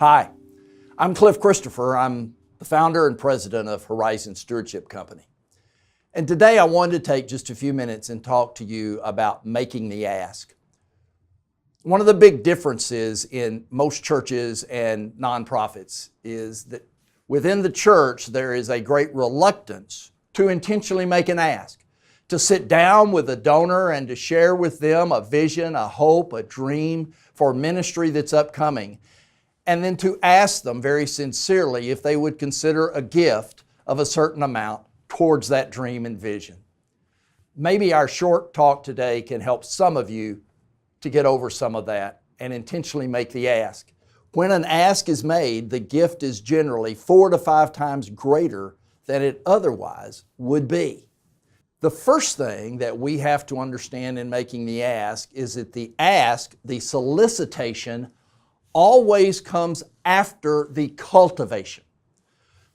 Hi, I'm Cliff Christopher. I'm the founder and president of Horizon Stewardship Company. And today I wanted to take just a few minutes and talk to you about making the ask. One of the big differences in most churches and nonprofits is that within the church there is a great reluctance to intentionally make an ask, to sit down with a donor and to share with them a vision, a hope, a dream for ministry that's upcoming, and then to ask them very sincerely if they would consider a gift of a certain amount towards that dream and vision. Maybe our short talk today can help some of you to get over some of that and intentionally make the ask. When an ask is made, the gift is generally 4 to 5 times greater than it otherwise would be. The first thing that we have to understand in making the ask is that the ask, the solicitation, always comes after the cultivation.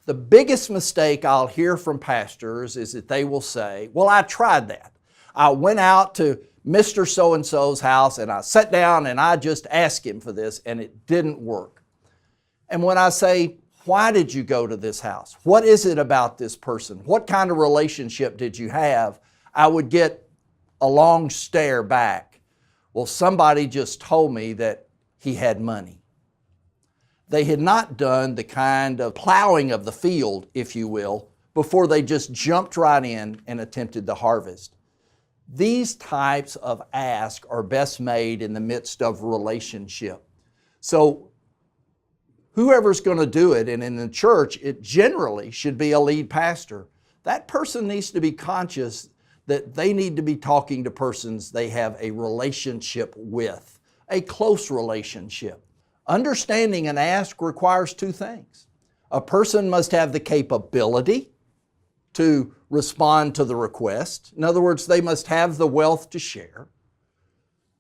The biggest mistake I'll hear from pastors is that they will say, well, I tried that. I went out to Mr. So-and-so's house and I sat down and I just asked him for this and it didn't work. And when I say, why did you go to this house? What is it about this person? What kind of relationship did you have? I would get a long stare back. Well, somebody just told me that he had money. They had not done the kind of plowing of the field, if you will, before they just jumped right in and attempted the harvest. These types of asks are best made in the midst of relationship. So whoever's going to do it, and in the church, it generally should be a lead pastor. That person needs to be conscious that they need to be talking to persons they have a relationship with. A close relationship. Understanding an ask requires 2 things. A person must have the capability to respond to the request. In other words, they must have the wealth to share.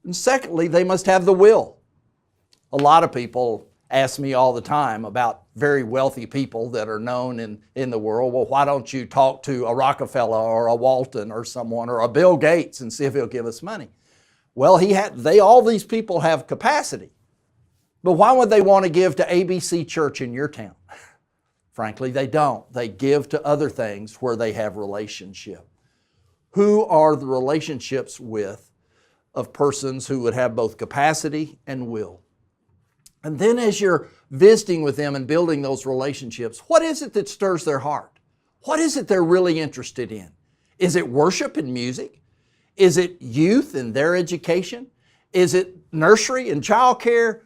And secondly, they must have the will. A lot of people ask me all the time about very wealthy people that are known in the world. Well, why don't you talk to a Rockefeller or a Walton or someone or a Bill Gates and see if he'll give us money? Well, all these people have capacity. But why would they want to give to ABC Church in your town? Frankly, they don't. They give to other things where they have relationship. Who are the relationships with of persons who would have both capacity and will? And then as you're visiting with them and building those relationships, what is it that stirs their heart? What is it they're really interested in? Is it worship and music? Is it youth and their education? Is it nursery and childcare?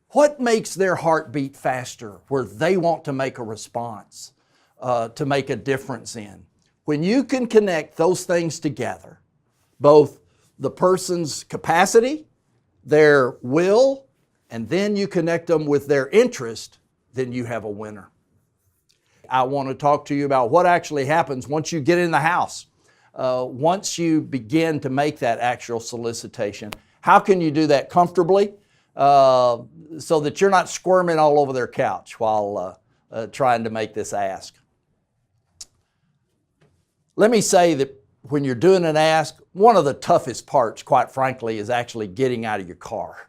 What makes their heart beat faster where they want to make a response, to make a difference in? When you can connect those things together, both the person's capacity, their will, and then you connect them with their interest, then you have a winner. I want to talk to you about what actually happens once you get in the house. Once you begin to make that actual solicitation. How can you do that comfortably so that you're not squirming all over their couch while trying to make this ask? Let me say that when you're doing an ask, one of the toughest parts, quite frankly, is actually getting out of your car.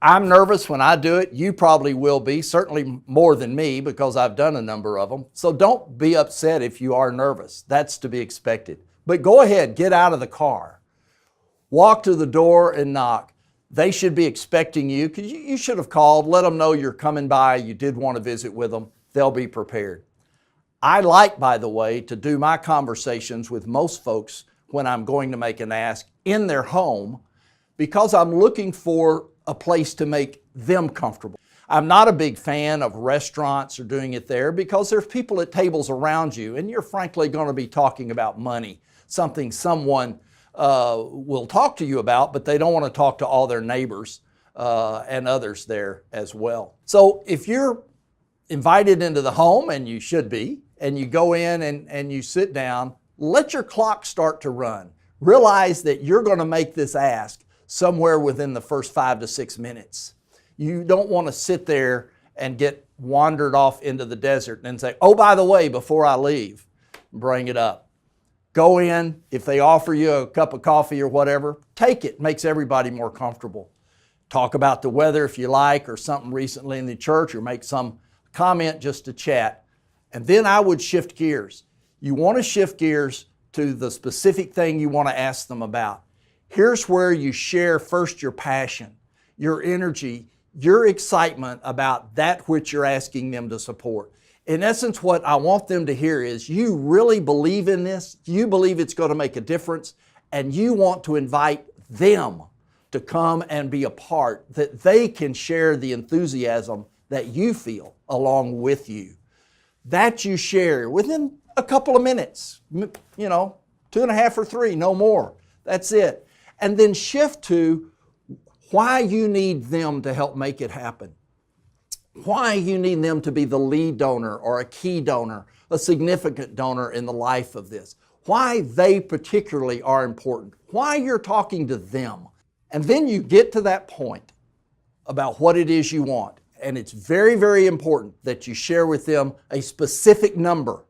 I'm nervous when I do it. You probably will be, certainly more than me because I've done a number of them. So don't be upset if you are nervous. That's to be expected. But go ahead, get out of the car. Walk to the door and knock. They should be expecting you because you should have called, let them know you're coming by, you did want to visit with them. They'll be prepared. I like, by the way, to do my conversations with most folks when I'm going to make an ask in their home because I'm looking for a place to make them comfortable. I'm not a big fan of restaurants or doing it there because there's people at tables around you and you're frankly going to be talking about money, something someone will talk to you about, but they don't want to talk to all their neighbors and others there as well. So if you're invited into the home, and you should be, and you go in and you sit down, let your clock start to run. Realize that you're going to make this ask somewhere within the first 5 to 6 minutes. You don't want to sit there and get wandered off into the desert and then say, oh, by the way, before I leave, bring it up. Go in, if they offer you a cup of coffee or whatever, take it. Makes everybody more comfortable. talk about the weather if you like, or something recently in the church, or make some comment just to chat. And then I would shift gears. You want to shift gears to the specific thing you want to ask them about. Here's where you share first your passion, your energy, your excitement about that which you're asking them to support. In essence, what I want them to hear is you really believe in this, you believe it's going to make a difference, and you want to invite them to come and be a part, that they can share the enthusiasm that you feel along with you. That you share within a couple of minutes, 2.5 or 3, no more. That's it. And then shift to why you need them to help make it happen. Why you need them to be the lead donor or a key donor, a significant donor in the life of this. Why they particularly are important. Why you're talking to them. And then you get to that point about what it is you want. And it's very, very important that you share with them a specific number.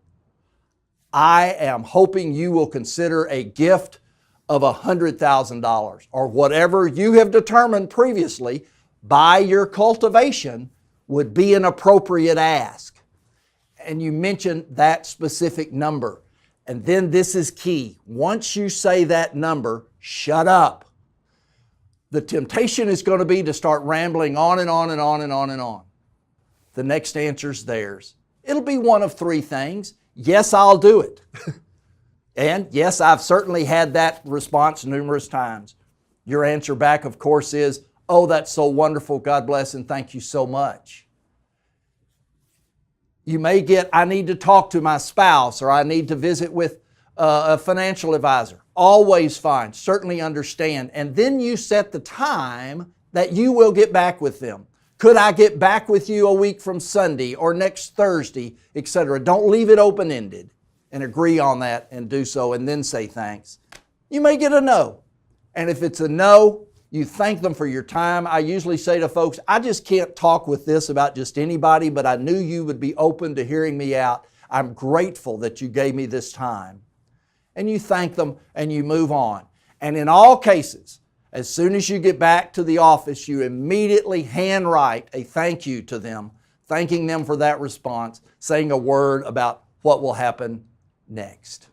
I am hoping you will consider a gift of $100,000 or whatever you have determined previously by your cultivation would be an appropriate ask. And you mention that specific number. And then this is key. Once you say that number, shut up. The temptation is going to be to start rambling on and on and on and on and on. The next answer's theirs. It'll be one of 3 things. Yes, I'll do it. And yes, I've certainly had that response numerous times. Your answer back, of course, is, oh, that's so wonderful. God bless and thank you so much. You may get, I need to talk to my spouse, or I need to visit with a financial advisor. Always fine. Certainly understand. And then you set the time that you will get back with them. Could I get back with you a week from Sunday or next Thursday, etc.? Don't leave it open-ended, and agree on that and do so, and then say thanks. You may get a no. And if it's a no, you thank them for your time. I usually say to folks, I just can't talk with this about just anybody, but I knew you would be open to hearing me out. I'm grateful that you gave me this time. And you thank them and you move on. And in all cases, as soon as you get back to the office, you immediately handwrite a thank you to them, thanking them for that response, saying a word about what will happen next.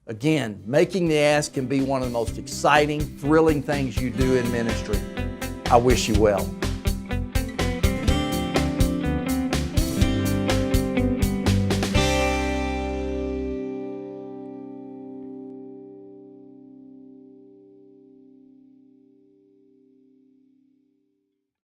Again, making the ask can be one of the most exciting, thrilling things you do in ministry. I wish you well.